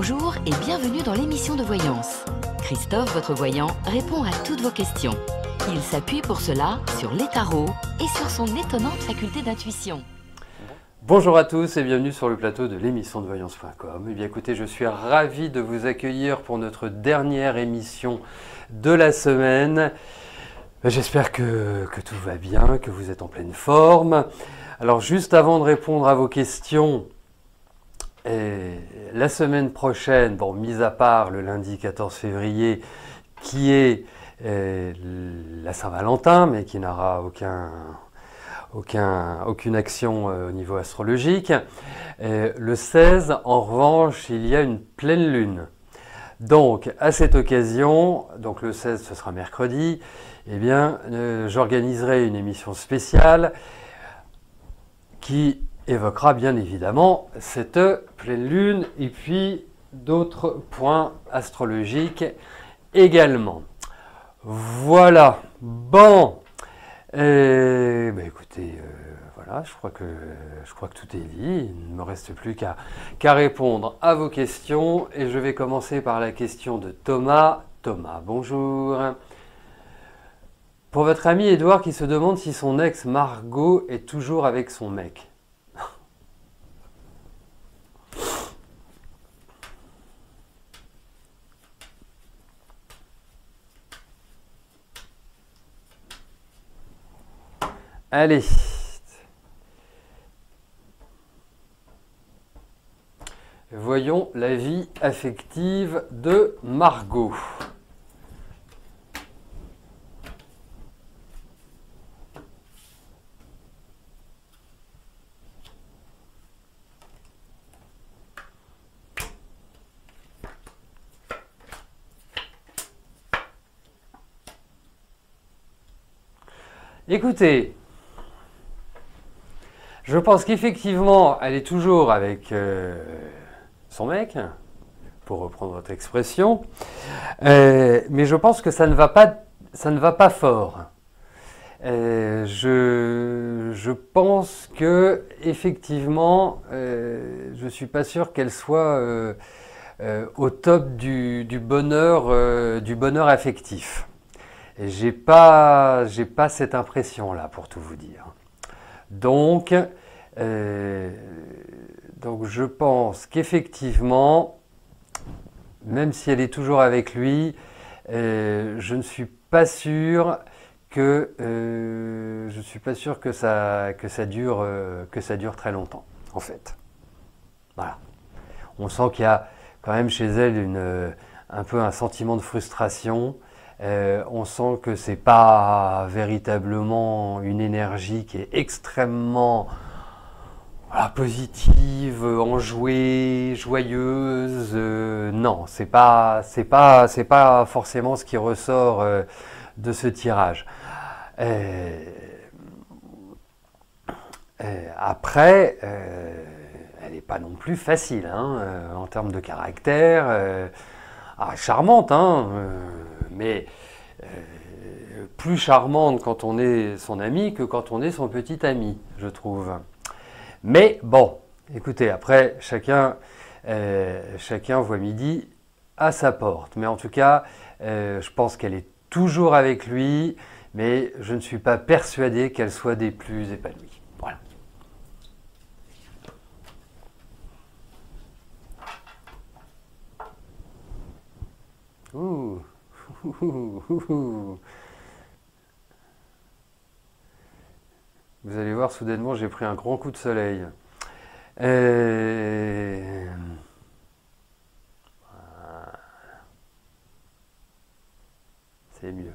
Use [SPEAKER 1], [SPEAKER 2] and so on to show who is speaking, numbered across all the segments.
[SPEAKER 1] Bonjour et bienvenue dans l'émission de voyance. Christophe, votre voyant, répond à toutes vos questions. Il s'appuie pour cela sur les tarots et sur son étonnante faculté d'intuition.
[SPEAKER 2] Bonjour à tous et bienvenue sur le plateau de l'émission de voyance.com. Eh bien écoutez, je suis ravi de vous accueillir pour notre dernière émission de la semaine. J'espère que tout va bien, que vous êtes en pleine forme. Alors juste avant de répondre à vos questions, la semaine prochaine, bon, mis à part le lundi 14 février, qui est la Saint-Valentin, mais qui n'aura aucune action au niveau astrologique. Le 16, en revanche, il y a une pleine lune. Donc, à cette occasion, donc le 16, ce sera mercredi, eh bien, j'organiserai une émission spéciale qui évoquera bien évidemment cette pleine lune et puis d'autres points astrologiques également. Voilà, bon, écoutez, voilà, je crois que tout est dit, il ne me reste plus qu'à répondre à vos questions et je vais commencer par la question de Thomas. Thomas, bonjour. Pour votre ami Edouard qui se demande si son ex Margot est toujours avec son mec. Allez. Voyons la vie affective de Margot. Écoutez, je pense qu'effectivement, elle est toujours avec son mec, pour reprendre votre expression, mais je pense que ça ne va pas fort. Je pense que effectivement, je suis pas sûr qu'elle soit au top du bonheur affectif. Et j'ai pas cette impression-là, pour tout vous dire. Donc je pense qu'effectivement, même si elle est toujours avec lui, je ne suis pas sûr que ça dure très longtemps, en fait. Voilà. On sent qu'il y a quand même chez elle un peu un sentiment de frustration. On sent que c'est pas véritablement une énergie qui est extrêmement positive, enjouée, joyeuse. Non, c'est pas forcément ce qui ressort de ce tirage. Après, elle n'est pas non plus facile en termes de caractère. Charmante, mais plus charmante quand on est son ami que quand on est son petit ami, je trouve. Mais bon, écoutez, après, chacun voit midi à sa porte. Mais en tout cas, je pense qu'elle est toujours avec lui, mais je ne suis pas persuadé qu'elle soit des plus épanouies. Voilà. Ouh. Vous allez voir, soudainement, j'ai pris un grand coup de soleil. C'est mieux.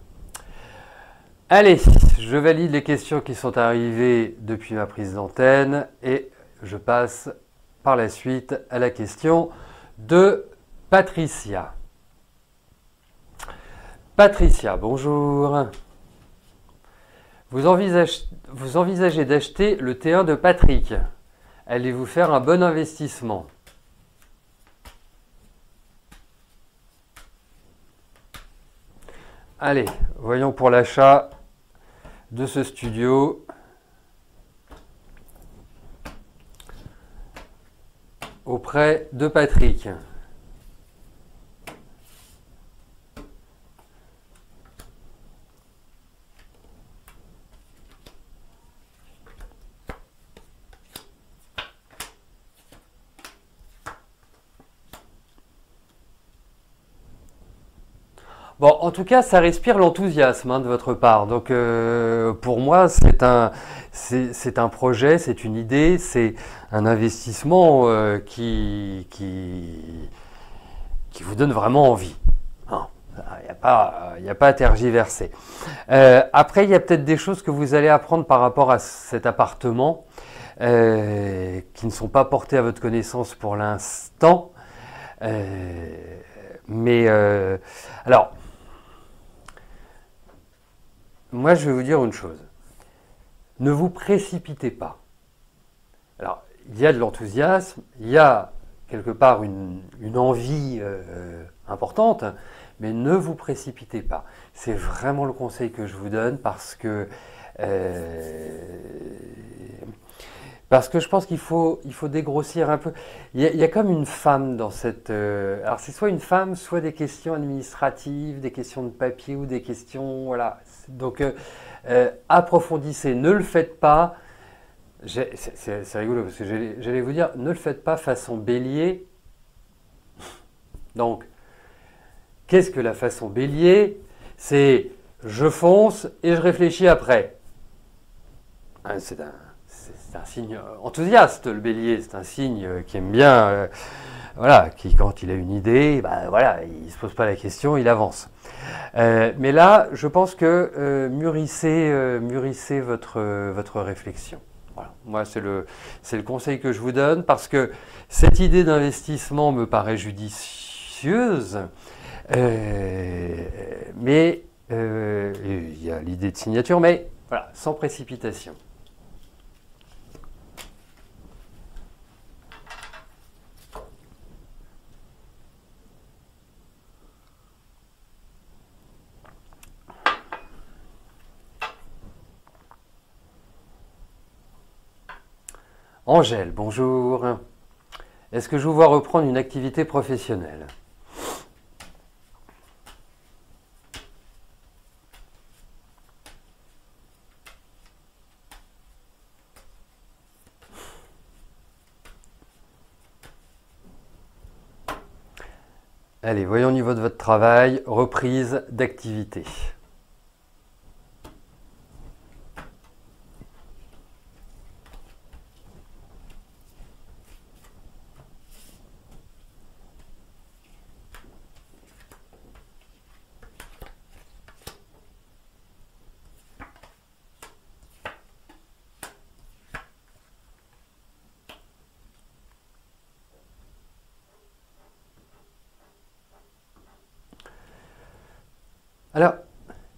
[SPEAKER 2] Allez, je valide les questions qui sont arrivées depuis ma prise d'antenne et je passe par la suite à la question de Patricia. Patricia, bonjour. Vous envisagez d'acheter le T1 de Patrick. Allez-vous faire un bon investissement? Allez, voyons pour l'achat de ce studio. Auprès de Patrick. Bon, en tout cas, ça respire l'enthousiasme hein, de votre part. Donc, pour moi, c'est un projet, c'est une idée, c'est un investissement qui vous donne vraiment envie. Il n'y a pas à tergiverser. Après, il y a peut-être des choses que vous allez apprendre par rapport à cet appartement qui ne sont pas portées à votre connaissance pour l'instant. Alors, moi, je vais vous dire une chose. Ne vous précipitez pas. Alors, il y a de l'enthousiasme, il y a quelque part une envie importante, mais ne vous précipitez pas. C'est vraiment le conseil que je vous donne parce que je pense qu'il faut dégrossir un peu. Il y a comme une femme dans cette... alors c'est soit une femme, soit des questions administratives, des questions de papier ou des questions... Voilà. Donc approfondissez, ne le faites pas. C'est rigolo parce que j'allais vous dire, ne le faites pas façon bélier. Donc, qu'est-ce que la façon bélier? C'est je fonce et je réfléchis après. C'est un signe enthousiaste, le bélier. C'est un signe qui aime bien, voilà, qui quand il a une idée, bah, voilà, il ne se pose pas la question, il avance. Mais là, je pense que mûrissez votre réflexion. Voilà. Moi, c'est le conseil que je vous donne parce que cette idée d'investissement me paraît judicieuse, mais il y a l'idée de signature, mais voilà, sans précipitation. Angèle, bonjour. Est-ce que je vous vois reprendre une activité professionnelle? Allez, voyons au niveau de votre travail, reprise d'activité. Alors,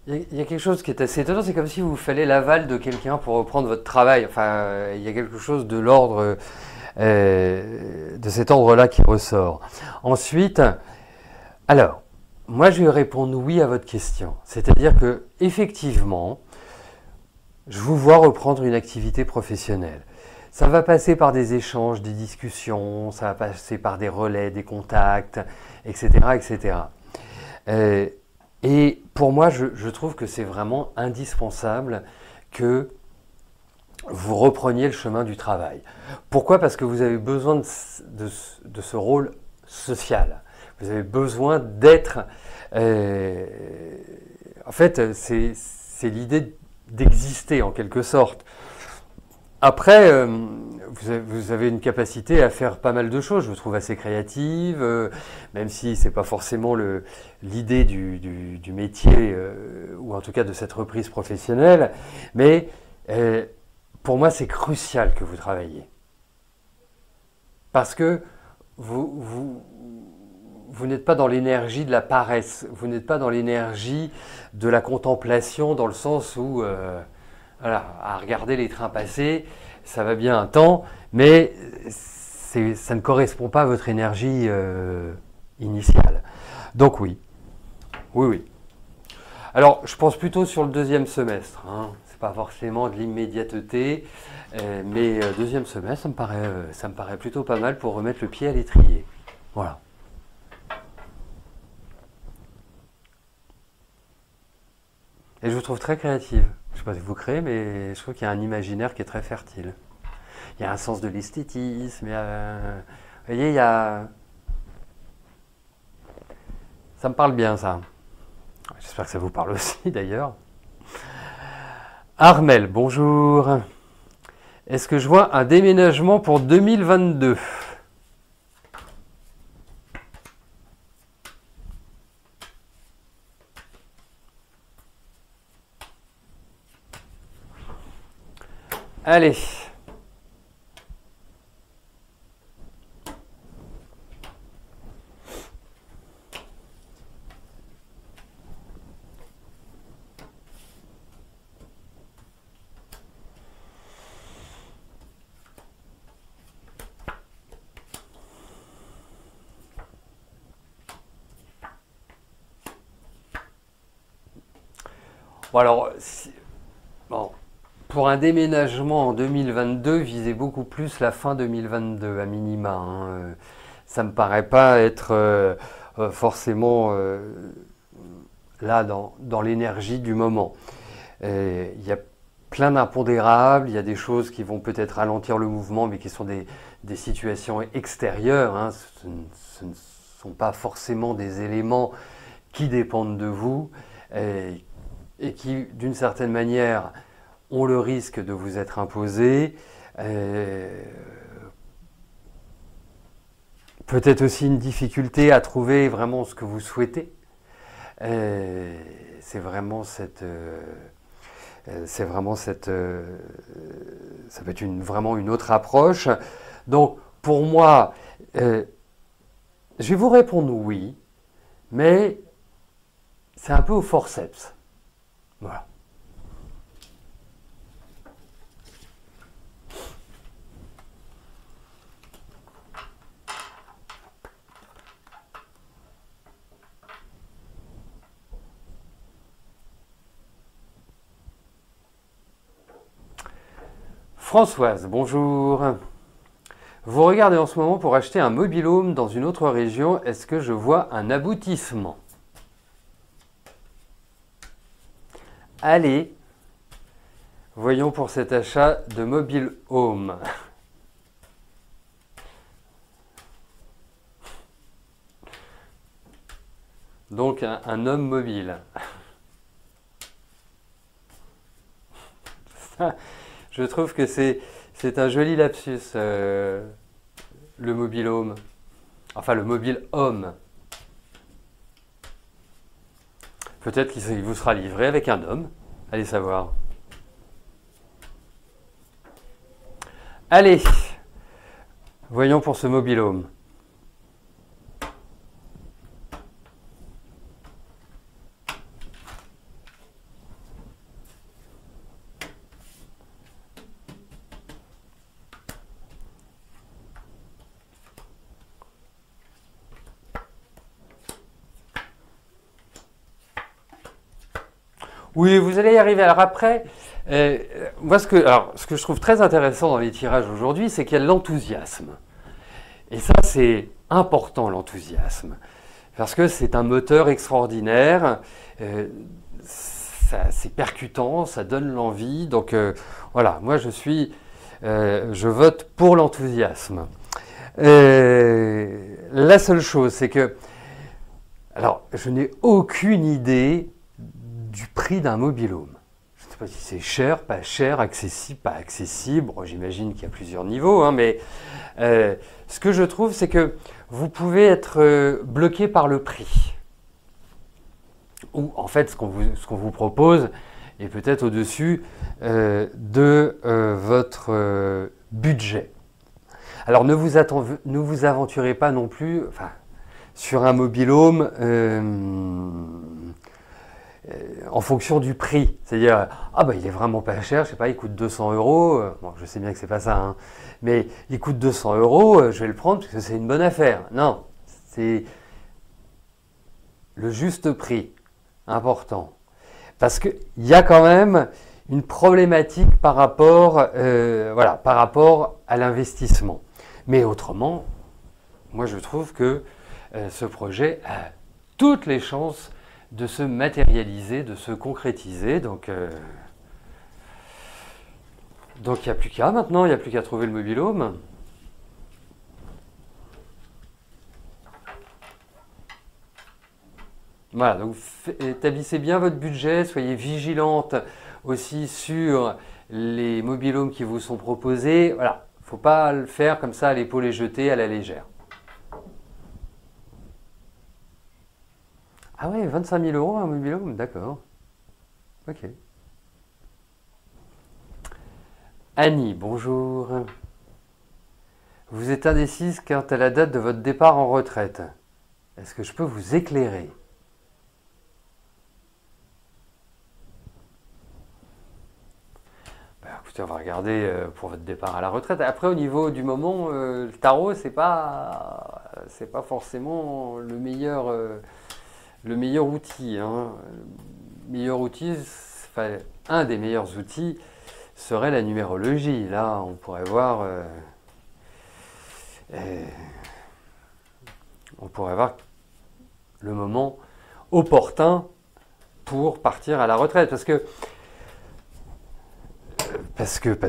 [SPEAKER 2] il y a quelque chose qui est assez étonnant, c'est comme si vous fallait l'aval de quelqu'un pour reprendre votre travail. Enfin, il y a quelque chose de l'ordre, de cet ordre-là qui ressort. Ensuite, alors, moi je vais répondre oui à votre question. C'est-à-dire que, effectivement, je vous vois reprendre une activité professionnelle. Ça va passer par des échanges, des discussions, ça va passer par des relais, des contacts, etc., etc. Et pour moi, je trouve que c'est vraiment indispensable que vous repreniez le chemin du travail. Pourquoi? Parce que vous avez besoin de ce rôle social. Vous avez besoin d'être... en fait, c'est l'idée d'exister en quelque sorte. Après, vous avez une capacité à faire pas mal de choses, je vous trouve assez créative, même si c'est pas forcément l'idée du métier, ou en tout cas de cette reprise professionnelle, mais pour moi c'est crucial que vous travailliez. Parce que vous n'êtes pas dans l'énergie de la paresse, vous n'êtes pas dans l'énergie de la contemplation, dans le sens où... voilà, à regarder les trains passer, ça va bien un temps, mais ça ne correspond pas à votre énergie initiale. Donc oui. Alors, je pense plutôt sur le deuxième semestre. Hein. C'est pas forcément de l'immédiateté, mais deuxième semestre, ça me paraît plutôt pas mal pour remettre le pied à l'étrier. Voilà. Et je vous trouve très créative. Je ne sais pas si vous créez, mais je trouve qu'il y a un imaginaire qui est très fertile. Il y a un sens de l'esthétisme, vous voyez, il y a... Ça me parle bien, ça. J'espère que ça vous parle aussi d'ailleurs. Armel, bonjour. Est-ce que je vois un déménagement pour 2022? Allez. Bon alors, bon, pour un déménagement en 2022, visez beaucoup plus la fin 2022 à minima. Hein. Ça me paraît pas être forcément là dans l'énergie du moment. Il y a plein d'impondérables, il y a des choses qui vont peut-être ralentir le mouvement, mais qui sont des situations extérieures. Hein. Ce ne sont pas forcément des éléments qui dépendent de vous et qui, d'une certaine manière, ont le risque de vous être imposés. Peut-être aussi une difficulté à trouver vraiment ce que vous souhaitez. C'est vraiment cette... ça peut être vraiment une autre approche. Donc, pour moi, je vais vous répondre oui, mais c'est un peu au forceps. Voilà. Françoise, bonjour. Vous regardez en ce moment pour acheter un mobil-home dans une autre région. Est-ce que je vois un aboutissement? Allez, voyons pour cet achat de mobil-home. Donc un homme mobile. Ça, je trouve que c'est un joli lapsus, le mobil-home. Enfin, le mobile-homme. Peut-être qu'il vous sera livré avec un homme. Allez savoir. Allez, voyons pour ce mobil-home. Oui, vous allez y arriver. Alors après, moi ce que je trouve très intéressant dans les tirages aujourd'hui, c'est qu'il y a l'enthousiasme. Et ça, c'est important, l'enthousiasme. Parce que c'est un moteur extraordinaire, c'est percutant, ça donne l'envie. Donc voilà, moi je vote pour l'enthousiasme. La seule chose, c'est que, alors je n'ai aucune idée du prix d'un mobil-home. Je ne sais pas si c'est cher, pas cher, accessible, pas accessible. Bon, j'imagine qu'il y a plusieurs niveaux, hein, mais ce que je trouve, c'est que vous pouvez être bloqué par le prix. Ou en fait, ce qu'on vous propose est peut-être au-dessus de votre budget. Alors ne vous aventurez pas non plus sur un mobil-home en fonction du prix. C'est-à-dire, il est vraiment pas cher, je sais pas, il coûte 200 euros. Bon, je sais bien que c'est pas ça, hein, mais il coûte 200 euros, je vais le prendre parce que c'est une bonne affaire. Non, c'est le juste prix, important. Parce qu'il y a quand même une problématique par rapport à l'investissement. Mais autrement, moi je trouve que ce projet a toutes les chances de se matérialiser, de se concrétiser. Donc il n'y a plus qu'à maintenant, il n'y a plus qu'à trouver le mobil-home. Voilà, donc établissez bien votre budget, soyez vigilante aussi sur les mobil-homes qui vous sont proposés. Voilà, il ne faut pas le faire comme ça à l'épaule et jeter à la légère. Ah ouais, 25 000 € un mobil-home, d'accord. Ok. Annie, bonjour. Vous êtes indécise quant à la date de votre départ en retraite. Est-ce que je peux vous éclairer? Écoutez, on va regarder pour votre départ à la retraite. Après, au niveau du moment, le tarot, c'est pas forcément le meilleur outil. Hein. Le meilleur outil, enfin, un des meilleurs outils serait la numérologie. Là, on pourrait voir le moment opportun pour partir à la retraite. Parce que,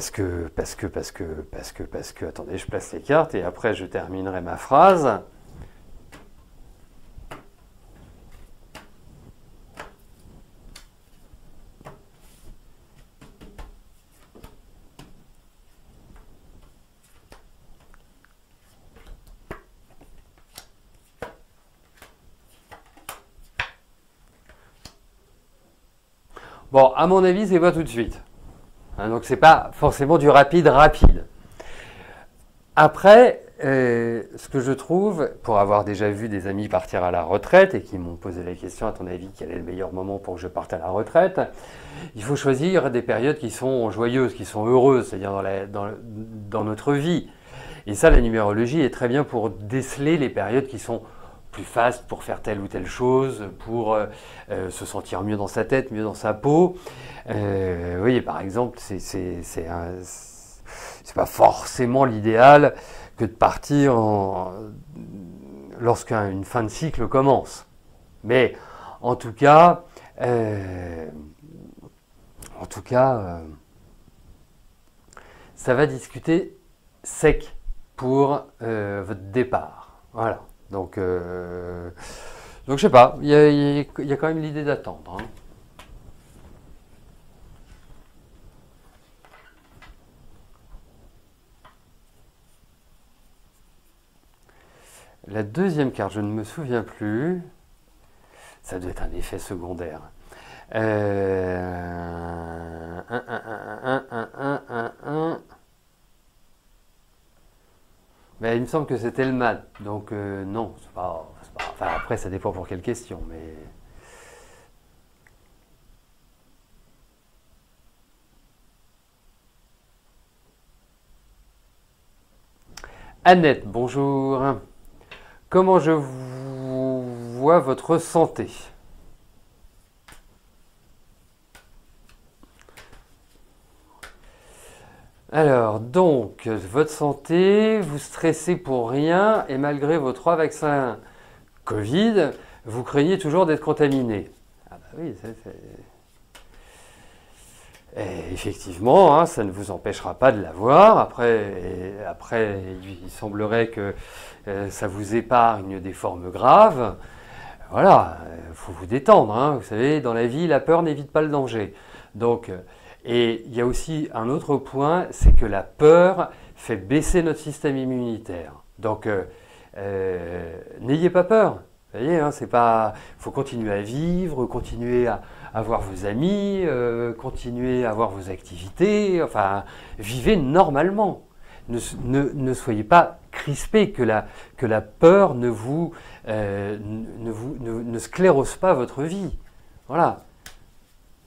[SPEAKER 2] attendez, je place les cartes et après je terminerai ma phrase. Bon, à mon avis, c'est pas tout de suite. Hein, donc, c'est pas forcément du rapide. Après, ce que je trouve, pour avoir déjà vu des amis partir à la retraite et qui m'ont posé la question, à ton avis, quel est le meilleur moment pour que je parte à la retraite? Il faut choisir des périodes qui sont joyeuses, qui sont heureuses, c'est-à-dire dans notre vie. Et ça, la numérologie est très bien pour déceler les périodes qui sont plus fastes pour faire telle ou telle chose, pour se sentir mieux dans sa tête, mieux dans sa peau. Vous voyez, par exemple, c'est pas forcément l'idéal que de partir lorsqu'une fin de cycle commence. Mais en tout cas, ça va discuter sec pour votre départ. Voilà. Donc je sais pas, il y a quand même l'idée d'attendre. Hein. La deuxième carte, je ne me souviens plus. Ça doit être un effet secondaire. Mais il me semble que c'était le mat. Donc non, c'est pas. Enfin, après, ça dépend pour quelle question. Mais Annette, bonjour. Comment je vois votre santé? Alors, donc, votre santé, vous stressez pour rien et malgré vos 3 vaccins Covid, vous craignez toujours d'être contaminé. Ah bah oui, et effectivement, hein, ça ne vous empêchera pas de l'avoir. Après, il semblerait que ça vous épargne des formes graves. Voilà, il faut vous détendre. Hein. Vous savez, dans la vie, la peur n'évite pas le danger. Donc, et il y a aussi un autre point, c'est que la peur fait baisser notre système immunitaire. Donc, n'ayez pas peur. Vous voyez, hein, c'est pas. Il faut continuer à vivre, continuer à voir vos amis, continuer à voir vos activités. Enfin, vivez normalement. Ne soyez pas crispés, que la peur ne sclérose pas votre vie. Voilà.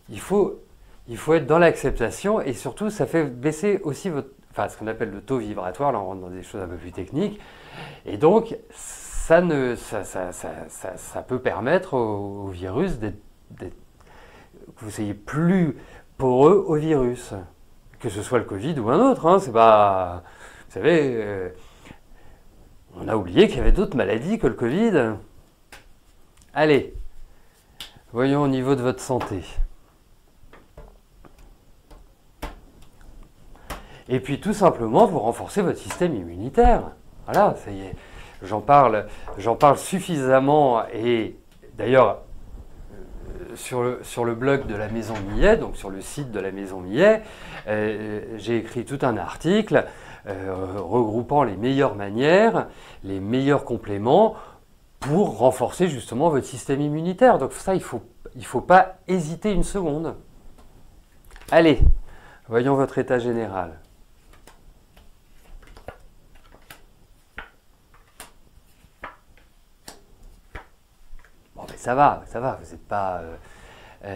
[SPEAKER 2] Il faut être dans l'acceptation et surtout, ça fait baisser aussi ce qu'on appelle le taux vibratoire. Là, on rentre dans des choses un peu plus techniques. Et donc, ça peut permettre au virus que vous soyez plus poreux au virus. Que ce soit le Covid ou un autre. Hein, c'est pas... Vous savez, on a oublié qu'il y avait d'autres maladies que le Covid. Allez, voyons au niveau de votre santé. Et puis tout simplement, vous renforcez votre système immunitaire. Voilà, ça y est. J'en parle suffisamment et d'ailleurs, sur le blog de la Maison Millet, donc sur le site de la Maison Millet, j'ai écrit tout un article regroupant les meilleures manières, les meilleurs compléments pour renforcer justement votre système immunitaire. Donc ça, il faut pas hésiter une seconde. Allez, voyons votre état général. Bon, mais ça va, vous n'êtes pas... bon,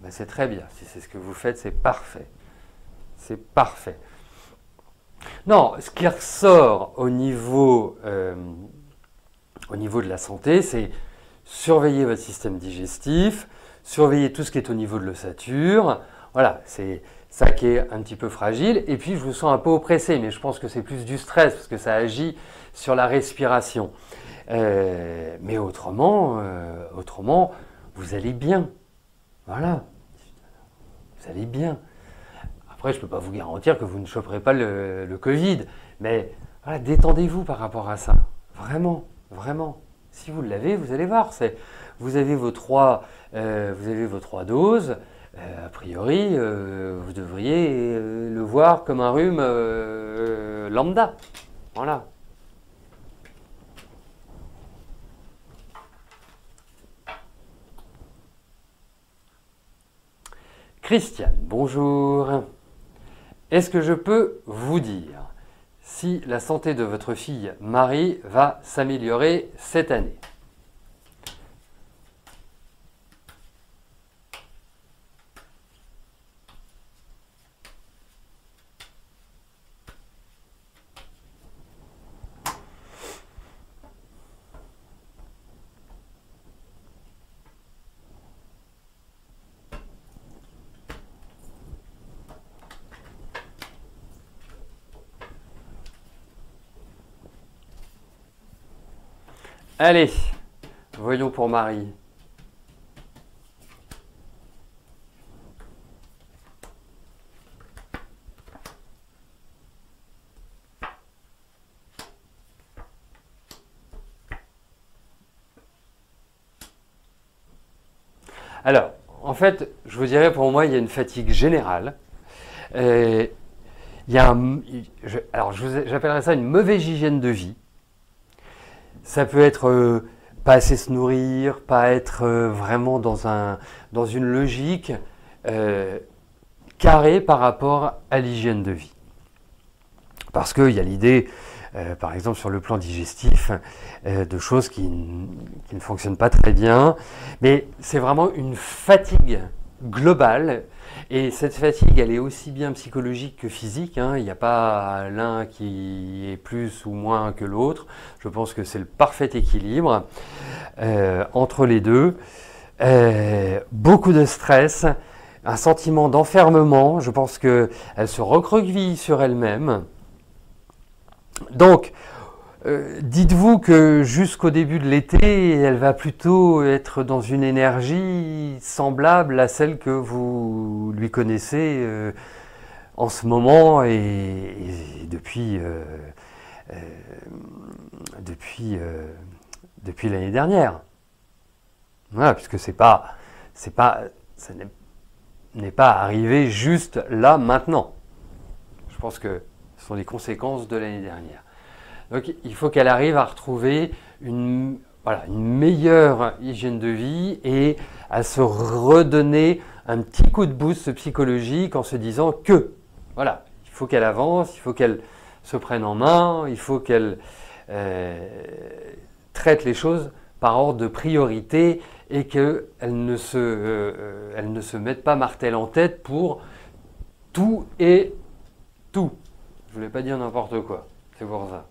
[SPEAKER 2] ben c'est très bien, si c'est ce que vous faites, c'est parfait. C'est parfait. Non, ce qui ressort au niveau de la santé, c'est surveiller votre système digestif, surveiller tout ce qui est au niveau de l'ossature. Voilà, c'est ça qui est un petit peu fragile. Et puis, je vous sens un peu oppressé, mais je pense que c'est plus du stress, parce que ça agit sur la respiration. Mais autrement, vous allez bien. Voilà, vous allez bien. Après, je ne peux pas vous garantir que vous ne choperez pas le Covid, mais voilà, détendez-vous par rapport à ça. Vraiment, vraiment. Si vous l'avez, vous allez voir. Vous avez vos trois doses. A priori, vous devriez le voir comme un rhume lambda. Voilà. Christiane, bonjour. Est-ce que je peux vous dire si la santé de votre fille Marie va s'améliorer cette année? Allez, voyons pour Marie. Alors, en fait, je vous dirais, pour moi, il y a une fatigue générale. Il y a j'appellerais ça une mauvaise hygiène de vie. Ça peut être pas assez se nourrir, pas être vraiment dans une logique carrée par rapport à l'hygiène de vie. Parce qu'il y a l'idée, par exemple sur le plan digestif, de choses qui ne fonctionnent pas très bien. Mais c'est vraiment une fatigue globale. Et cette fatigue, elle est aussi bien psychologique que physique. Hein. Il n'y a pas l'un qui est plus ou moins que l'autre. Je pense que c'est le parfait équilibre entre les deux. Beaucoup de stress, un sentiment d'enfermement. Je pense qu'elle se recroqueville sur elle-même. Donc, dites-vous que jusqu'au début de l'été, elle va plutôt être dans une énergie semblable à celle que vous lui connaissez en ce moment et depuis l'année dernière. Voilà, puisque ça n'est pas arrivé juste là, maintenant. Je pense que ce sont les conséquences de l'année dernière. Donc il faut qu'elle arrive à retrouver une meilleure hygiène de vie et à se redonner un petit coup de boost psychologique en se disant que, voilà, il faut qu'elle avance, il faut qu'elle se prenne en main, il faut qu'elle traite les choses par ordre de priorité et qu'elle ne se mette pas martel en tête pour tout et tout. Je ne voulais pas dire n'importe quoi, c'est pour ça.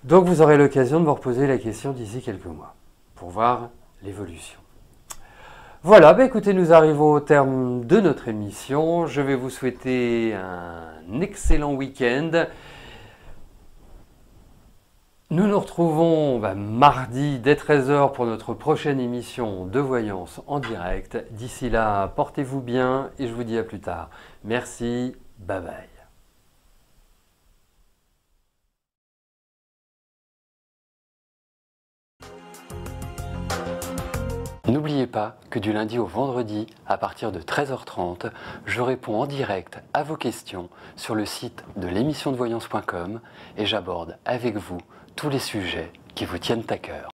[SPEAKER 2] Donc vous aurez l'occasion de me reposer la question d'ici quelques mois pour voir l'évolution. Voilà, bah écoutez, nous arrivons au terme de notre émission. Je vais vous souhaiter un excellent week-end. Nous nous retrouvons mardi dès 13 h pour notre prochaine émission de voyance en direct. D'ici là, portez-vous bien et je vous dis à plus tard. Merci, bye bye.
[SPEAKER 3] N'oubliez pas que du lundi au vendredi, à partir de 13h30, je réponds en direct à vos questions sur le site de l'émissiondevoyance.com et j'aborde avec vous tous les sujets qui vous tiennent à cœur.